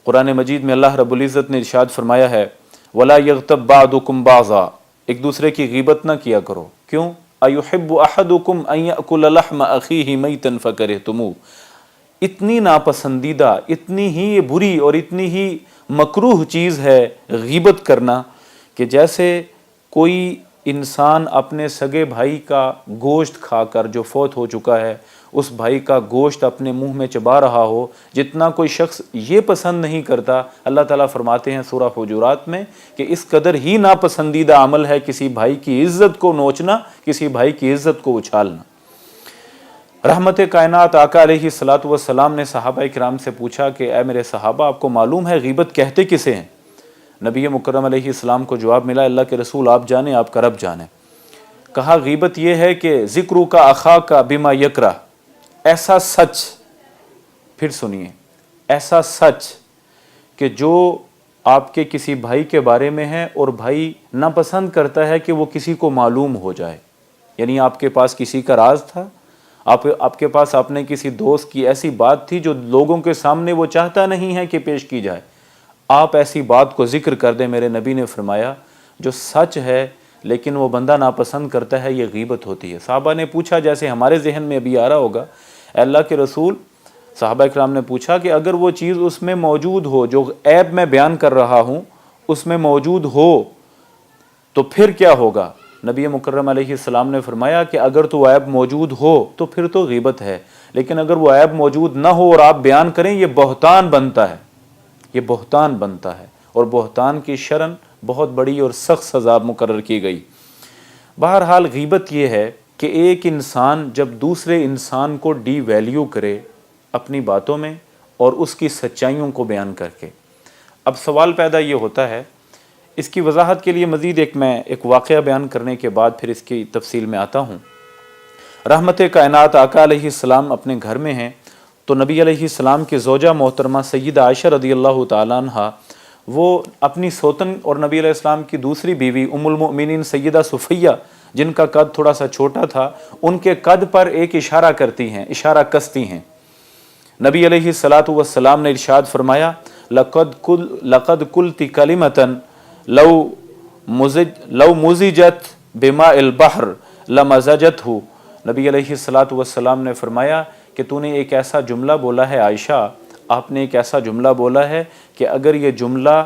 कुरान मजीद में अल्लाह रब्बुल इज़्ज़त ने इरशाद फरमाया है, वला यग़्तब बादुकुम बाज़ा, एक दूसरे की गीबत ना किया करो। क्यों? अयुहिब्बु अहदुकुम अन यअकुल लहम अखीहि मैतन फकरिहतुमू, इतनी नापसंदीदा, इतनी ही ये बुरी और इतनी ही मकरूह चीज़ है गीबत करना कि जैसे कोई इंसान अपने सगे भाई का गोश्त खाकर, जो फौत हो चुका है, उस भाई का गोश्त अपने मुंह में चबा रहा हो, जितना कोई शख्स ये पसंद नहीं करता, अल्लाह ताला फरमाते हैं सूरह हुजूरात में कि इस कदर ही नापसंदीदा अमल है किसी भाई की इज़्ज़त को नोचना, किसी भाई की इज़्ज़त को उछालना। रहमत कायनात आका अलैहिस्सलातु वस्सलाम ने सहाबा किराम से पूछा कि ऐ मेरे सहाबा, आपको मालूम है गीबत कहते किसे हैं? नबी मुकर्रम अलैहिस्सलाम को जवाब मिला, अल्लाह के रसूल आप जाने, आपका रब जाने। कहा गीबत यह है कि ज़िक्रू का अखा का बिमा यकरा, ऐसा सच, फिर सुनिए, ऐसा सच कि जो आपके किसी भाई के बारे में है और भाई नापसंद करता है कि वो किसी को मालूम हो जाए। यानी आपके पास किसी का राज था, आपके पास आपने किसी दोस्त की ऐसी बात थी जो लोगों के सामने वो चाहता नहीं है कि पेश की जाए, आप ऐसी बात को जिक्र कर दें। मेरे नबी ने फरमाया जो सच है लेकिन वो बंदा नापसंद करता है, ये गीबत होती है। साहबा ने पूछा, जैसे हमारे जहन में अभी आ रहा होगा, अल्लाह के रसूल, साहबा इकराम ने पूछा कि अगर वो चीज़ उसमें मौजूद हो जो ऐब मैं बयान कर रहा हूँ उसमें मौजूद हो तो फिर क्या होगा? नबी मुकर्रम अलैहिस्सलाम ने फरमाया कि अगर तो ऐब मौजूद हो तो फिर तो गीबत है, लेकिन अगर वो ऐब मौजूद ना हो और आप बयान करें, ये बहतान बनता है, ये बहतान बनता है, और बहतान की शरन बहुत बड़ी और सख्त सज़ा मुकर्रर की गई। बहरहाल गीबत ये है कि एक इंसान जब दूसरे इंसान को डी वैल्यू करे अपनी बातों में और उसकी सच्चाइयों को बयान करके। अब सवाल पैदा ये होता है, इसकी वजाहत के लिए मज़ीद मैं एक वाक़या बयान करने के बाद फिर इसकी तफसील में आता हूँ। रहमत कायनात आका अलैहिस्सलाम अपने घर में हैं तो नबी अलैहिस्सलाम की ज़ौजा मोहतरमा सय्यदा आयशा रज़ियल्लाहु ताला अन्हा, वो अपनी सोतन और नबी अलैहिस्सलाम की दूसरी बीवी उम्मुल मोमिनीन सय्यदा सुफ़ैया, जिनका कद थोड़ा सा छोटा था, उनके कद पर एक इशारा करती हैं, इशारा कसती हैं। नबी अलैहिस्सलातु वस्सलाम ने इरशाद फरमाया, लक़द कुल्ति कलिमतन लौ मुज़िजत बिमाइल बहर लमज़जतहु। नबी अलैहिस्सलातु वस्सलाम ने फरमाया कि तूने एक ऐसा जुमला बोला है आयशा, आपने एक ऐसा जुमला बोला है कि अगर ये जुमला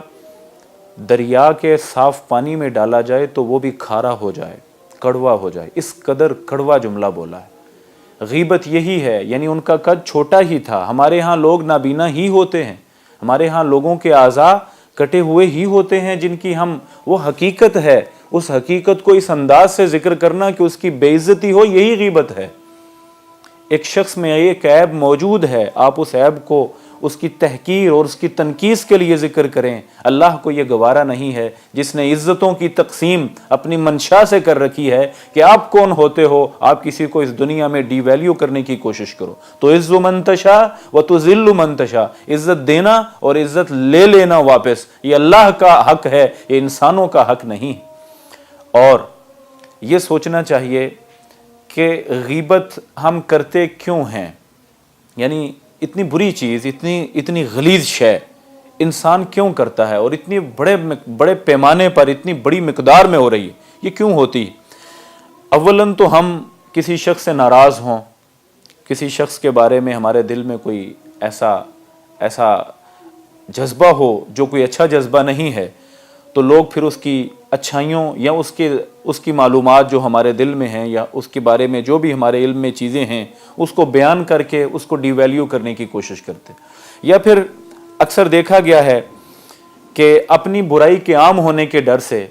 दरिया के साफ़ पानी में डाला जाए तो वो भी खारा हो जाए, कड़वा हो जाए, इस कदर कड़वा जुमला बोला है। गीबत यही है, यानी उनका कद छोटा ही था। हमारे यहाँ लोग नाबीना ही होते हैं, हमारे यहाँ लोगों के आज़ा कटे हुए ही होते हैं, जिनकी हम वो हकीकत है, उस हकीकत को इस अंदाज से जिक्र करना कि उसकी बेइज्जती हो, यही गीबत है। एक शख्स में एक ऐब मौजूद है, आप उस ऐब को, उसकी तहकीर और उसकी तनकीस के लिए ज़िक्र करें, अल्लाह को ये गवारा नहीं है, जिसने इज़्ज़तों की तकसीम अपनी मंशा से कर रखी है कि आप कौन होते हो, आप किसी को इस दुनिया में डी वैल्यू करने की कोशिश करो। तो इज़्ज़ु मन तशा व तुज़िल्लु मन तशा, इज़्ज़त देना और इज़्ज़त ले लेना वापस, ये अल्लाह का हक है, ये इंसानों का हक नहीं। और ये सोचना चाहिए कि गीबत हम करते क्यों हैं, यानी इतनी बुरी चीज़, इतनी गलीज़ शय इंसान क्यों करता है और इतनी बड़े पैमाने पर, इतनी बड़ी मिकदार में हो रही है, ये क्यों होती? अव्वलन तो हम किसी शख्स से नाराज़ हों, किसी शख्स के बारे में हमारे दिल में कोई ऐसा जज्बा हो जो कोई अच्छा जज्बा नहीं है, तो लोग फिर उसकी अच्छाइयों या उसकी मालूमात जो हमारे दिल में हैं या उसके बारे में जो भी हमारे इल्म में चीज़ें हैं उसको बयान करके उसको डिवैल्यू करने की कोशिश करते। या फिर अक्सर देखा गया है कि अपनी बुराई के आम होने के डर से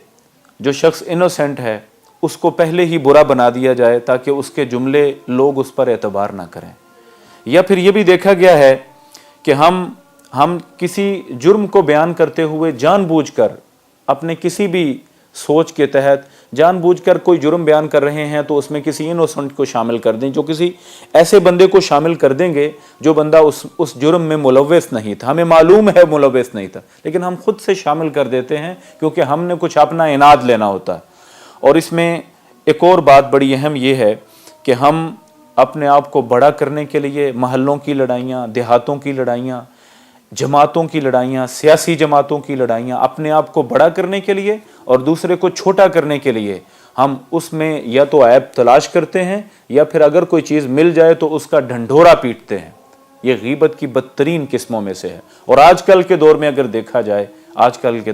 जो शख्स इनोसेंट है उसको पहले ही बुरा बना दिया जाए ताकि उसके जुमले लोग उस पर एतबार ना करें। या फिर ये भी देखा गया है कि हम किसी जुर्म को बयान करते हुए जानबूझकर अपने किसी भी सोच के तहत जानबूझकर कोई जुर्म बयान कर रहे हैं तो उसमें किसी इनोसेंट को शामिल कर दें, जो किसी ऐसे बंदे को शामिल कर देंगे जो बंदा उस जुर्म में मुलव्वस नहीं था, हमें मालूम है मुलव्वस नहीं था, लेकिन हम खुद से शामिल कर देते हैं क्योंकि हमने कुछ अपना इनाद लेना होता है। और इसमें एक और बात बड़ी अहम ये है कि हम अपने आप को बड़ा करने के लिए महल्लों की लड़ाइयाँ, देहातों की लड़ाइयाँ, जमातों की लड़ाइयाँ, सियासी जमातों की लड़ाइयाँ अपने आप को बड़ा करने के लिए और दूसरे को छोटा करने के लिए हम उसमें या तो ऐब तलाश करते हैं या फिर अगर कोई चीज़ मिल जाए तो उसका ढंढोरा पीटते हैं। ये गीबत की बदतरीन किस्मों में से है। और आजकल के दौर में अगर देखा जाए, आजकल के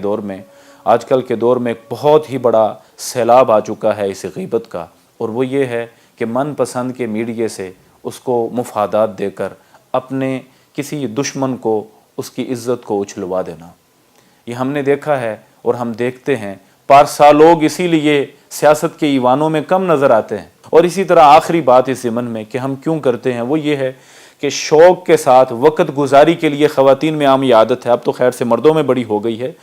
दौर में एक बहुत ही बड़ा सैलाब आ चुका है इस गीबत का, और वो ये है कि मनपसंद के मीडिया से उसको मुफादात देकर अपने किसी दुश्मन को उसकी इज्जत को उछलवा देना। ये हमने देखा है और हम देखते हैं। पारसा लोग इसीलिए सियासत के ईवानों में कम नज़र आते हैं। और इसी तरह आखिरी बात इस ज़मन में कि हम क्यों करते हैं वो ये है कि शौक़ के साथ वक़्त गुजारी के लिए ख़वातीन में आम ये आदत है, अब तो खैर से मर्दों में बड़ी हो गई है,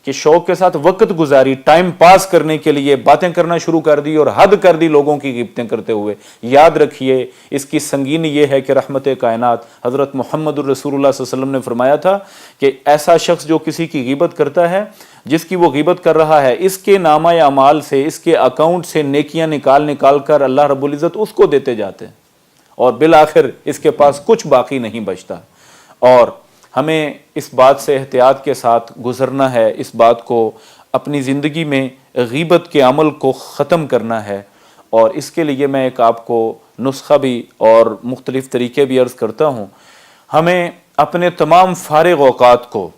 कि शौक़ के साथ वक़्त गुजारी, टाइम पास करने के लिए बातें करना शुरू कर दी और हद कर दी लोगों की गिबतें करते हुए। याद रखिए इसकी संगीनी ये है कि रहमत कायनात हज़रत मुहम्मद रसूलुल्लाह सल्लल्लाहु अलैहि वसल्लम ने फरमाया था कि ऐसा शख्स जो किसी की गिबत करता है, जिसकी वो गिबत कर रहा है, इसके नामा अमाल से, इसके अकाउंट से नेकियां निकाल कर अल्लाह रब्बुल इज़्ज़त उसको देते जाते हैं और बिल आखिर इसके पास कुछ बाकी नहीं बचता। और हमें इस बात से एहतियात के साथ गुजरना है, इस बात को अपनी ज़िंदगी में गीबत के अमल को ख़त्म करना है। और इसके लिए मैं एक आपको नुस्खा भी और मुख्तलिफ़ तरीके भी अर्ज़ करता हूँ। हमें अपने तमाम फारिग औक़ात को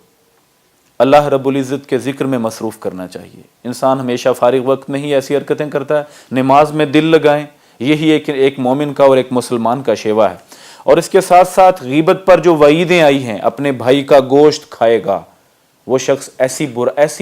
अल्लाह रब्बुल इज़्ज़त के ज़िक्र में मसरूफ़ करना चाहिए। इंसान हमेशा फारिग वक्त में ही ऐसी हरकतें करता है। नमाज में दिल लगाएं, यही एक मोमिन का और एक मुसलमान का शेवा है। और इसके साथ साथ गीबत पर जो वईदें आई हैं, अपने भाई का गोश्त खाएगा वो शख्स, ऐसी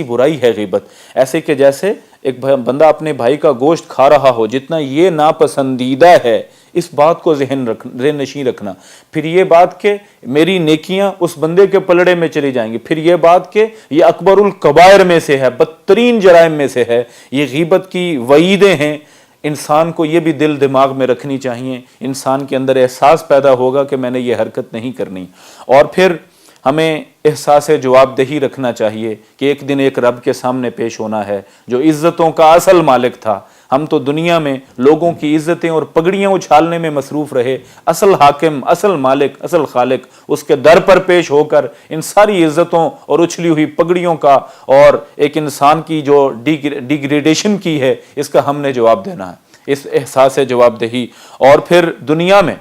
बुराई है गीबत, ऐसे कि जैसे एक बंदा अपने भाई का गोश्त खा रहा हो। जितना ये नापसंदीदा है, इस बात को ज़हन नशीं रखना। फिर ये बात कि मेरी नेकियां उस बंदे के पलड़े में चली जाएंगी। फिर ये बात कि ये अकबरुल कबायर में से है, बदतरीन जराइम में से है। ये गीबत की वईदें हैं। इंसान को ये भी दिल दिमाग में रखनी चाहिए। इंसान के अंदर एहसास पैदा होगा कि मैंने ये हरकत नहीं करनी। और फिर हमें एहसास जवाबदेही रखना चाहिए कि एक दिन एक रब के सामने पेश होना है जो इज़्ज़तों का असल मालिक था। हम तो दुनिया में लोगों की इज़्ज़तें और पगड़ियाँ उछालने में मसरूफ़ रहे। असल हाकिम, असल मालिक, असल खालिक, उसके दर पर पेश होकर इन सारी इज़्ज़तों और उछली हुई पगड़ियों का और एक इंसान की जो डिग्रेडेशन की है, इसका हमने जवाब देना है, इस एहसास जवाबदेही। और फिर दुनिया में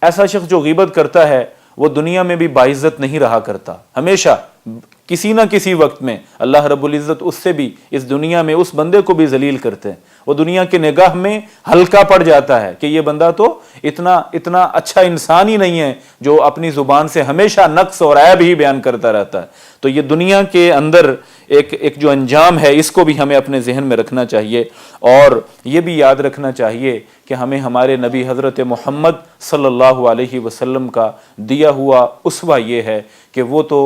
ऐसा शख्स जो गीबत करता है वो दुनिया में भी बाइज़्ज़त नहीं रहा करता। हमेशा किसी ना किसी वक्त में अल्लाह रब्बुल इज़्ज़त उससे भी, इस दुनिया में उस बंदे को भी जलील करते हैं। वो दुनिया की निगाह में हल्का पड़ जाता है कि ये बंदा तो इतना अच्छा इंसान ही नहीं है, जो अपनी ज़ुबान से हमेशा नक्स और ऐब ही बयान करता रहता है। तो ये दुनिया के अंदर एक जो अंजाम है, इसको भी हमें अपने जहन में रखना चाहिए। और ये भी याद रखना चाहिए कि हमें हमारे नबी हज़रत मोहम्मद सल्लल्लाहु अलैहि वसल्लम का दिया हुआ उसवा ये है कि वो तो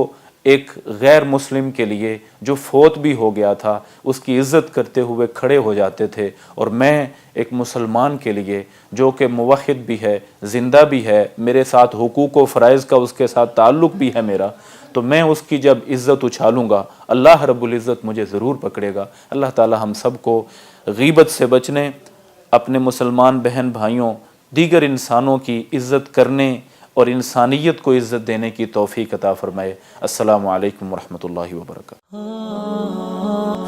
एक गैर मुस्लिम के लिए जो फोत भी हो गया था उसकी इज़्ज़त करते हुए खड़े हो जाते थे। और मैं एक मुसलमान के लिए जो कि मुवहिद भी है, ज़िंदा भी है, मेरे साथ हुकूक व फ़राइज़ का उसके साथ ताल्लुक़ भी है मेरा, तो मैं उसकी जब इज़्ज़त उछालूँगा अल्लाह रब्बुल इज़्ज़त मुझे ज़रूर पकड़ेगा। अल्लाह ताला हम सब को गीबत से बचने, अपने मुसलमान बहन भाइयों, दीगर इंसानों की इज़्ज़त करने और इंसानियत को इज़्ज़त देने की तौफीक अता फरमाए। अस्सलामु अलैकुम व रहमतुल्लाहि व बरकातहू।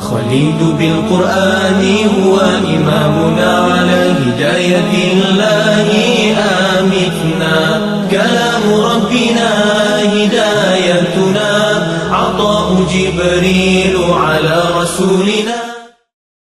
खलील बिल कुरआनी हुआ इमामुना अला हिदायतिल्लाहि आमितना कलामु रब्बिना हिदायतुना अताउ जिब्रील अला रसूलिना।